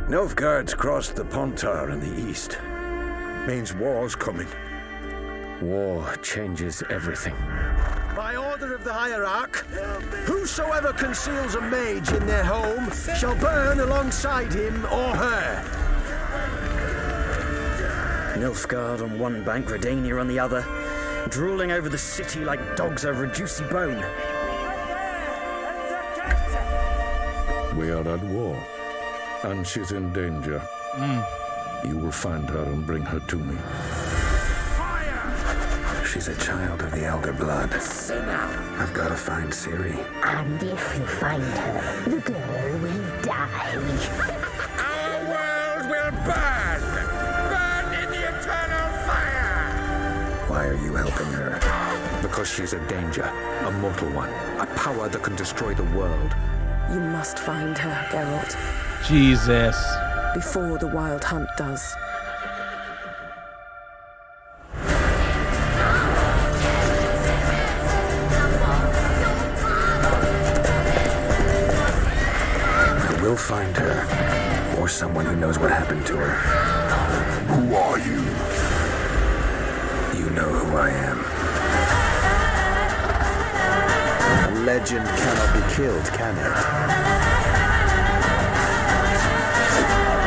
Nilfgaard's crossed the Pontar in the east. Means war's coming. War changes everything. By order of the Hierarch, whosoever conceals a mage in their home shall burn alongside him or her. Nilfgaard on one bank, Redania on the other, drooling over the city like dogs over a juicy bone. We are at war, and she's in danger. You will find her and bring her to me. She's a child of the Elder Blood. Sinner. I've got to find Ciri. And if you find her, the girl will die. Our world will burn! Burn in the eternal fire! Why are you helping her? Because she's a danger, a mortal one, a power that can destroy the world. You must find her, Geralt. Jesus. Before the Wild Hunt does. I will find her, or someone who knows what happened to her. Who are you? You know who I am. A legend cannot be killed, can it?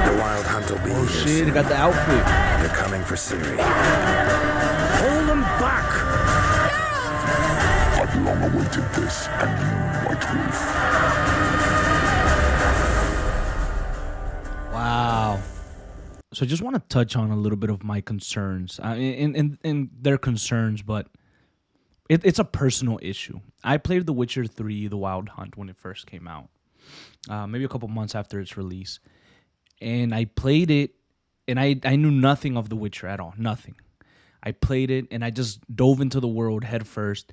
The Wild Hunt will be here Shit, soon. he got the outfit. They're coming for Ciri. Hold them back! I've long awaited this, and you, White Wolf. Wow. So I just want to touch on a little bit of my concerns, and their concerns, but it's a personal issue. I played The Witcher 3, The Wild Hunt, when it first came out, maybe a couple months after its release. And I played it, and I knew nothing of The Witcher at all, nothing. I played it, and I just dove into the world head first,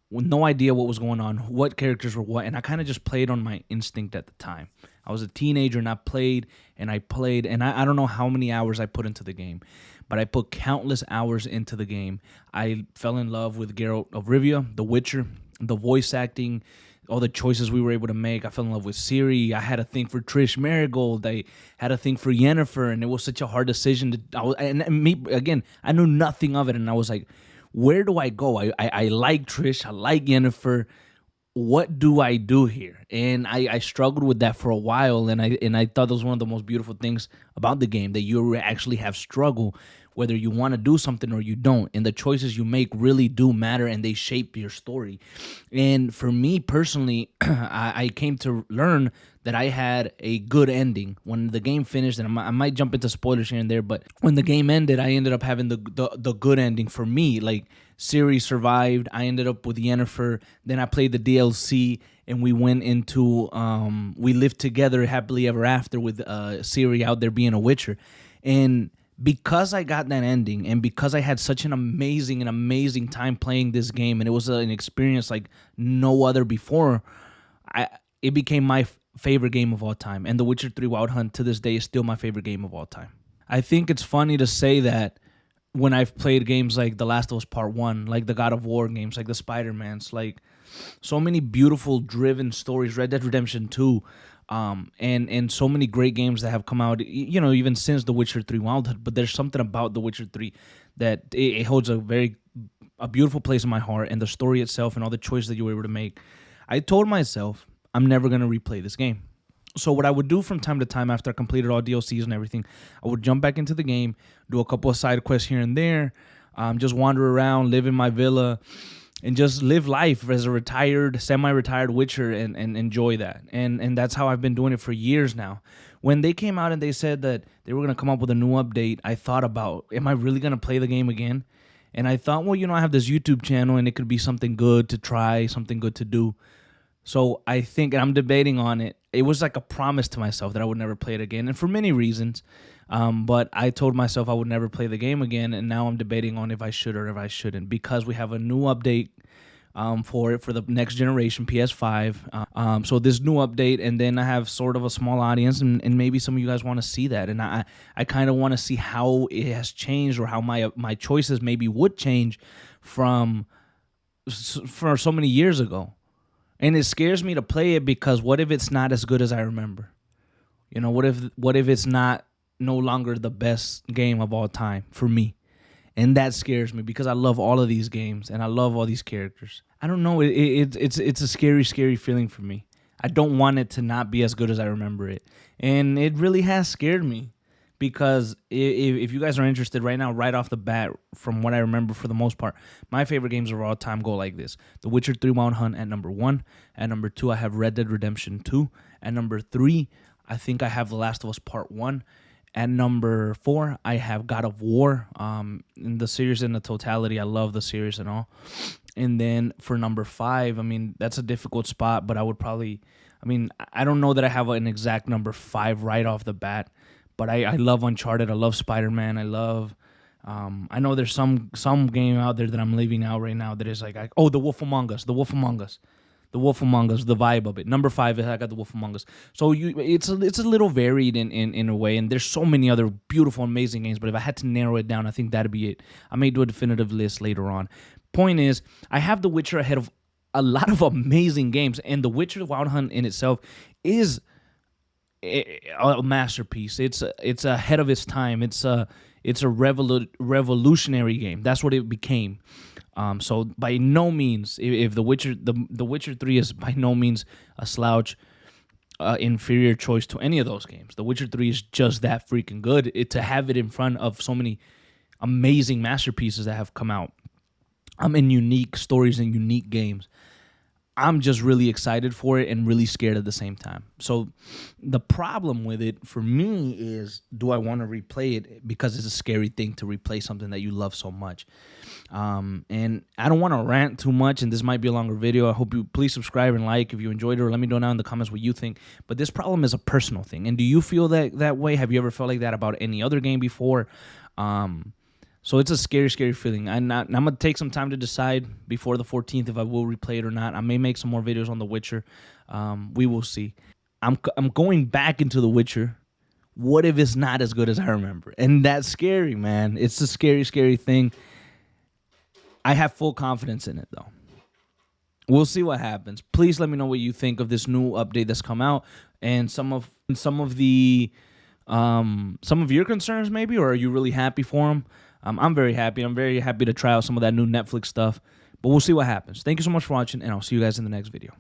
with no idea what was going on, what characters were what, and I kind of just played on my instinct at the time. I was a teenager, and I played, and I don't know how many hours I put into the game, but I put countless hours into the game. I fell in love with Geralt of Rivia, The Witcher, the voice acting, all the choices we were able to make. I fell in love with Ciri. I had a thing for Trish Marigold. I had a thing for Yennefer, and it was such a hard decision. I knew nothing of it, and I was like, where do I go? I like Trish. I like Yennefer. What do I do here? And I struggled with that for a while, and I thought that was one of the most beautiful things about the game, that you actually have struggle, whether you want to do something or you don't. And the choices you make really do matter, and they shape your story. And for me personally, I came to learn that I had a good ending. When the game finished, and I might jump into spoilers here and there, but when the game ended, I ended up having the good ending for me. Like, Ciri survived. I ended up with Yennefer. Then I played the DLC, and we went into, we lived together happily ever after with Ciri out there being a Witcher. And because I got that ending, and because I had such an amazing time playing this game, and it was an experience like no other before, it became my favorite game of all time. And The Witcher 3 Wild Hunt to this day is still my favorite game of all time. I think it's funny to say that when I've played games like The Last of Us Part 1, like the God of War games, like the Spider-Mans, like so many beautiful driven stories, Red Dead Redemption 2, and so many great games that have come out, even since The Witcher 3 Wild Hunt. But there's something about The Witcher 3 that it holds a beautiful place in my heart, and the story itself and all the choices that you were able to make. I told myself I'm never going to replay this game. So what I would do from time to time after I completed all DLCs and everything, I would jump back into the game, do a couple of side quests here and there, just wander around, live in my villa, and just live life as a semi-retired Witcher and enjoy that. And that's how I've been doing it for years now. When they came out and they said that they were going to come up with a new update, I thought about, am I really going to play the game again? And I thought, well, I have this YouTube channel, and it could be something good to try, something good to do. So I think, and I'm debating on it, it was like a promise to myself that I would never play it again, and for many reasons. But I told myself I would never play the game again, and now I'm debating on if I should or if I shouldn't, because we have a new update for the next generation, PS5. So this new update, and then I have sort of a small audience, and maybe some of you guys want to see that, and I kind of want to see how it has changed, or how my choices maybe would change for so many years ago. And it scares me to play it, because what if it's not as good as I remember? You know, what if it's no longer the best game of all time for me? And that scares me because I love all of these games and I love all these characters. I don't know. It's a scary, scary feeling for me. I don't want it to not be as good as I remember it. And it really has scared me because if you guys are interested right now, right off the bat, from what I remember for the most part, my favorite games of all time go like this. The Witcher 3 Wild Hunt at number 1. At number 2, I have Red Dead Redemption 2. At number 3, I think I have The Last of Us Part 1. At number 4, I have God of War. In the series in the totality, I love the series and all. And then for number 5, I mean, that's a difficult spot, but I would probably, I mean, I don't know that I have an exact number 5 right off the bat, but I love Uncharted. I love Spider-Man. I love, I know there's some game out there that I'm leaving out right now that is like, The Wolf Among Us. The Wolf Among Us. The Wolf Among Us, the vibe of it. Number 5, I got The Wolf Among Us. So it's a little varied in a way, and there's so many other beautiful, amazing games, but if I had to narrow it down, I think that'd be it. I may do a definitive list later on. Point is, I have The Witcher ahead of a lot of amazing games, and The Witcher Wild Hunt in itself is a masterpiece. It's ahead of its time. It's a revolutionary game. That's what it became. So by no means, if The Witcher 3 is by no means a slouch, inferior choice to any of those games. The Witcher 3 is just that freaking good. To have it in front of so many amazing masterpieces that have come out, in unique stories and unique games. I'm just really excited for it and really scared at the same time. So the problem with it for me is, do I want to replay it? Because it's a scary thing to replay something that you love so much. And I don't want to rant too much, and this might be a longer video. I hope you please subscribe and like if you enjoyed it, or let me know down in the comments what you think. But this problem is a personal thing. And do you feel that way? Have you ever felt like that about any other game before? So it's a scary, scary feeling. I'm going to take some time to decide before the 14th if I will replay it or not. I may make some more videos on The Witcher. We will see. I'm going back into The Witcher. What if it's not as good as I remember? And that's scary, man. It's a scary, scary thing. I have full confidence in it, though. We'll see what happens. Please let me know what you think of this new update that's come out and some of your concerns, maybe, or are you really happy for them? I'm very happy. I'm very happy to try out some of that new Netflix stuff. But we'll see what happens. Thank you so much for watching, and I'll see you guys in the next video.